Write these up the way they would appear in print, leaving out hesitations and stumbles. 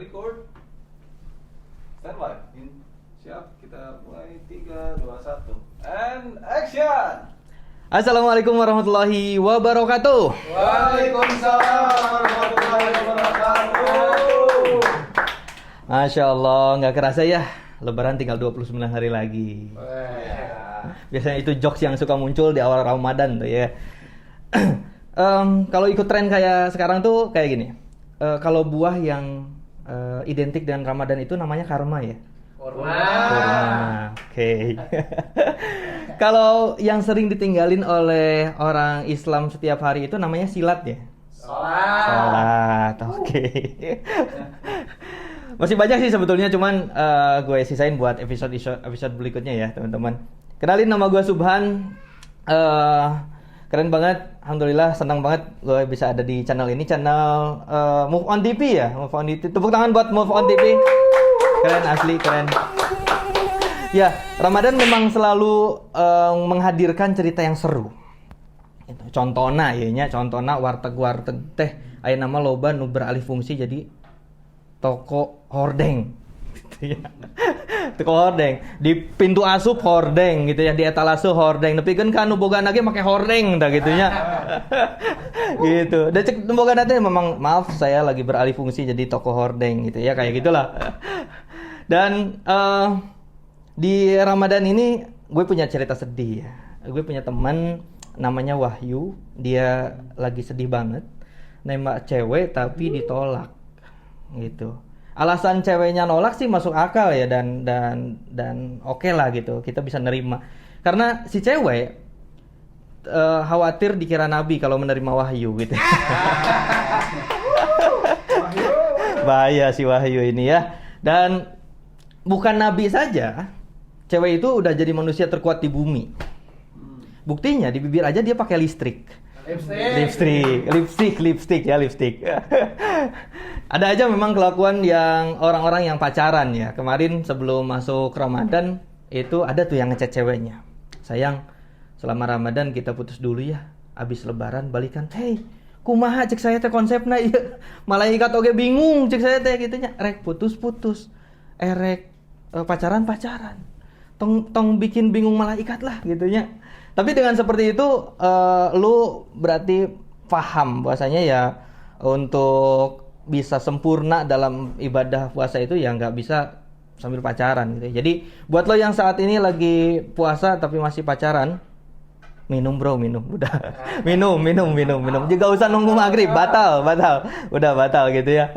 record. Standby. Siap, kita mulai 3, 2, 1. And action. Assalamualaikum warahmatullahi wabarakatuh. Waalaikumsalam warahmatullahi wabarakatuh. Masya Allah, nggak kerasa ya, Lebaran tinggal 29 hari lagi. Biasanya itu jokes yang suka muncul di awal Ramadan tuh ya. Kalau ikut tren kayak sekarang tuh kayak gini. Kalau buah yang identik dengan Ramadan itu namanya karma ya. Kurma. Oke. Kalau yang sering ditinggalin oleh orang Islam setiap hari itu namanya silat ya. Salat. Oke. Masih banyak sih sebetulnya, cuman gue sisain buat episode berikutnya ya teman-teman. Kenalin, nama gue Subhan. Keren banget, alhamdulillah, senang banget gue bisa ada di channel ini, channel Move On TV ya. Move On TV. Tepuk tangan buat Move On TV. Keren, asli keren. Ya, Ramadan memang selalu menghadirkan cerita yang seru. Contohnya warteg teh aya nama loba nu beralih fungsi jadi toko hordeng gitu ya. Toko hordeng di pintu asup hordeng gitu ya, di etalase hordeng, tapi kan anu boga lagi make hordeng dah gitu nya. Gitu. Dan cek boga teh memang maaf saya lagi beralih fungsi jadi toko hordeng gitu ya, kayak gitulah. Dan di Ramadan ini gue punya cerita sedih ya. Gue punya teman namanya Wahyu, dia lagi sedih banget. Nembak cewek tapi ditolak. Gitu. Alasan ceweknya nolak sih masuk akal ya, dan oke lah gitu. Kita bisa nerima. Karena si cewek khawatir dikira nabi kalau menerima wahyu gitu. Bahaya si Wahyu ini ya. Dan bukan nabi saja, cewek itu udah jadi manusia terkuat di bumi. Buktinya di bibir aja dia pakai lipstick. Lipstick. Ada aja memang kelakuan yang orang-orang yang pacaran ya. Kemarin sebelum masuk Ramadan itu ada tuh yang ngechat ceweknya. Sayang, selama Ramadan kita putus dulu ya. Abis Lebaran balikan. Hey, kumaha cek saya teh konsepna ieu. Malaikat oge bingung cek saya teh gitunya. Rek putus-putus. Rek pacaran. Tong bikin bingung malaikat lah gitunya. Tapi dengan seperti itu lu berarti paham bahwasanya ya untuk bisa sempurna dalam ibadah puasa itu ya nggak bisa sambil pacaran gitu. Jadi buat lo yang saat ini lagi puasa tapi masih pacaran, minum udah. minum. Juga usah nunggu maghrib, batal. Udah batal gitu ya.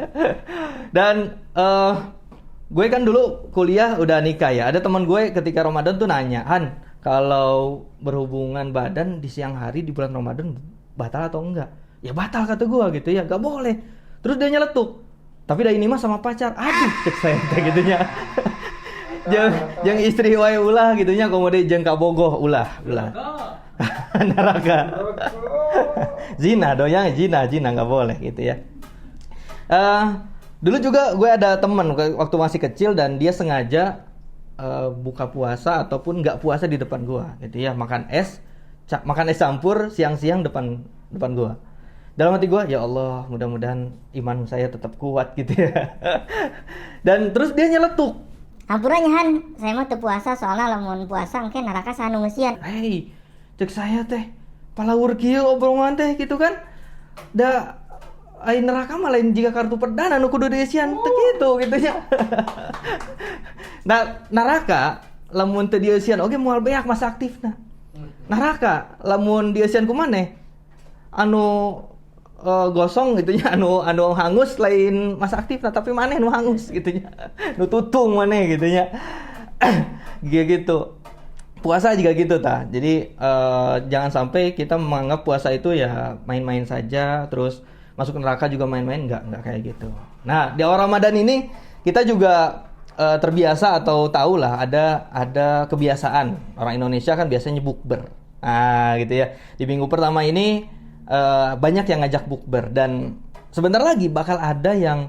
Dan gue kan dulu kuliah udah nikah ya. Ada teman gue ketika Ramadan tuh nanya, Han, kalau berhubungan badan di siang hari di bulan Ramadan batal atau enggak? Ya batal kata gue gitu ya, gak boleh. Terus dia nyeletuk, tapi dah ini mah sama pacar. Aduh, cek saya kayak gitunya. Jeung istri wae ulah gitunya, komode jeung kabogoh ulah. Neraka. Zina doyang, zina nggak boleh gitu ya. Dulu juga gue ada teman waktu masih kecil dan dia sengaja buka puasa ataupun nggak puasa di depan gue gitu ya, makan es campur siang-siang depan gue. Dalam hati gue, ya Allah, mudah-mudahan iman saya tetap kuat gitu ya. Dan terus dia nyeletuk, Hampura nyahan, saya mah teu puasa soalnya lamun puasa engke neraka sanu ngeusian. Hei, cek saya teh palawur kieu obrolan teh gitu kan. Da ai neraka mah lain jika kartu perdana nu kudu dieusian teh gitu nya. Nah, neraka lamun teu dieusian oge moal beak masa aktifna. Neraka lamun dieusian ku maneh anu gosong gitu nya, anu hangus lain masa aktif tapi maneh nu hangus gitu nya, nu tutung maneh gitu nya. Gitu. Puasa juga gitu ta. Jadi jangan sampai kita menganggap puasa itu ya main-main saja, terus masuk neraka juga main-main, enggak kayak gitu. Nah, di awal Ramadan ini kita juga terbiasa atau tahulah ada kebiasaan orang Indonesia kan biasanya bukber. Nah, gitu ya. Di minggu pertama ini banyak yang ngajak bukber, dan sebentar lagi bakal ada yang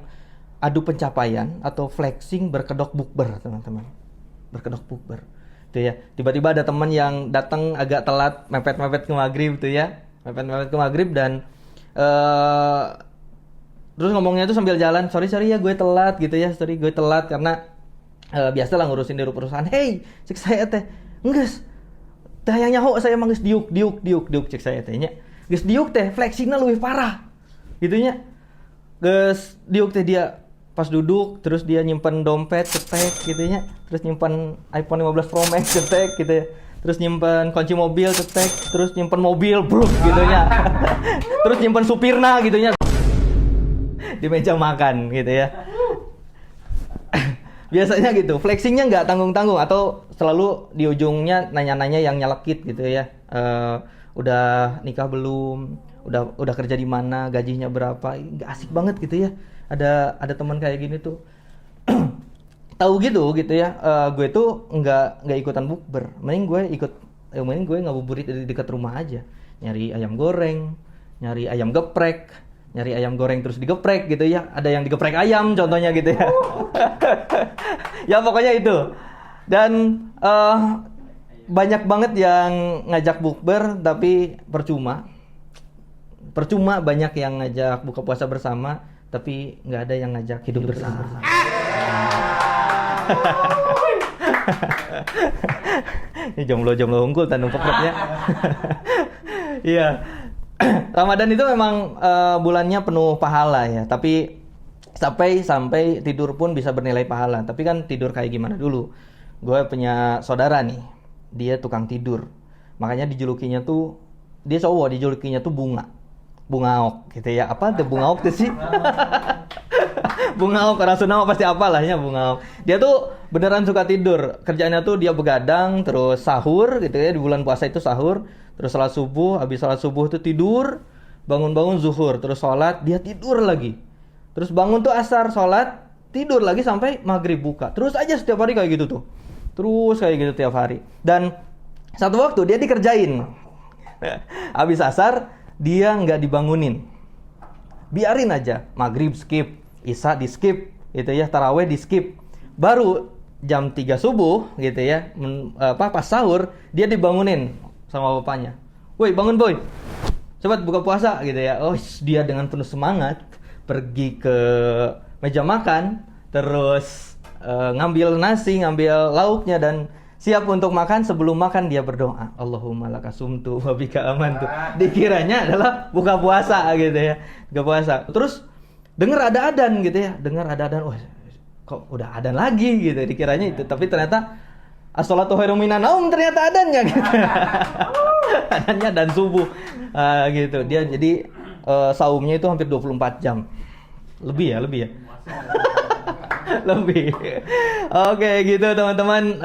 adu pencapaian atau flexing berkedok bukber, teman-teman. Berkedok bukber. Itu ya. Tiba-tiba ada teman yang datang agak telat, mepet-mepet ke maghrib tuh ya. Mepet-mepet ke maghrib dan Terus ngomongnya tuh sambil jalan, sorry ya gue telat gitu ya, sorry gue telat karena biasa lah ngurusin di perusahaan. Hey, cek saya teh, enggeus, teh yang nyaho saya mah geus diuk, cek saya tehnya, geus diuk teh, fleksina lebih parah, gitunya, geus diuk teh dia pas duduk, terus dia nyimpen dompet cetek gitunya, terus nyimpen iPhone 15 Pro Max cetek gitu ya. Terus nyimpen kunci mobil cetek, terus nyimpen mobil bruk gitunya. Terus nyimpen supirna gitunya di meja makan gitu ya. Biasanya gitu, flexingnya nggak tanggung-tanggung atau selalu di ujungnya nanya-nanya yang nyelekit gitu ya. Udah nikah belum? Udah kerja di mana? Gajinya berapa? Nggak asik banget gitu ya. Ada teman kayak gini tuh. Tahu gitu ya, gue tuh nggak ikutan bukber, mending gue ngabuburit di dekat rumah aja, nyari ayam goreng, nyari ayam geprek, nyari ayam goreng terus digeprek gitu ya, ada yang digeprek ayam contohnya gitu ya. Ya pokoknya itu. Dan banyak banget yang ngajak bukber tapi percuma banyak yang ngajak buka puasa bersama tapi nggak ada yang ngajak hidup bersama. Ini jomblo unggul tandung pekrepnya. Iya. Ramadan itu memang bulannya penuh pahala ya, tapi sampai tidur pun bisa bernilai pahala. Tapi kan tidur kayak gimana dulu? Gue punya saudara nih, dia tukang tidur. Makanya dijulukinya tuh, dia cowok, dijulukinya tuh bungaok gitu ya. Apa tuh bungaok tuh sih? Bungaok, orang Sunda pasti apalah ya bungaok. Dia tuh beneran suka tidur. Kerjaannya tuh dia begadang, terus sahur gitu ya, di bulan puasa itu sahur, terus salat subuh, habis salat subuh tuh tidur, bangun zuhur, terus sholat, dia tidur lagi. Terus bangun tuh asar, sholat, tidur lagi sampai maghrib buka. Terus aja setiap hari kayak gitu tuh. Terus kayak gitu tiap hari. Dan satu waktu dia dikerjain. Habis asar, dia nggak dibangunin. Biarin aja, maghrib skip, isya di skip gitu ya, taraweh di skip. Baru jam 3 subuh gitu ya, pas sahur dia dibangunin sama bapaknya. Woi, bangun boy, cepat buka puasa gitu ya. Oh, dia dengan penuh semangat pergi ke meja makan, terus ngambil nasi, ngambil lauknya dan siap untuk makan. Sebelum makan dia berdoa, Allahumma lakasumtu wa bika amantu. Dikiranya adalah buka puasa gitu ya, buka puasa. Terus dengar ada adzan gitu ya, wah kok udah adzan lagi gitu, dikiranya itu, tapi ternyata as-sholatu khairum minan naum, ternyata adzannya gitu. Adzannya dan subuh gitu. Dia jadi saumnya itu hampir 24 jam. Lebih ya. Lebih. Oke gitu teman-teman,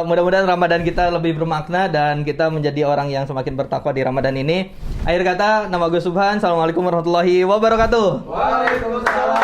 mudah-mudahan Ramadan kita lebih bermakna dan kita menjadi orang yang semakin bertakwa di Ramadan ini. Akhir kata, nama gue Subhan. Assalamualaikum warahmatullahi wabarakatuh. Waalaikumsalam.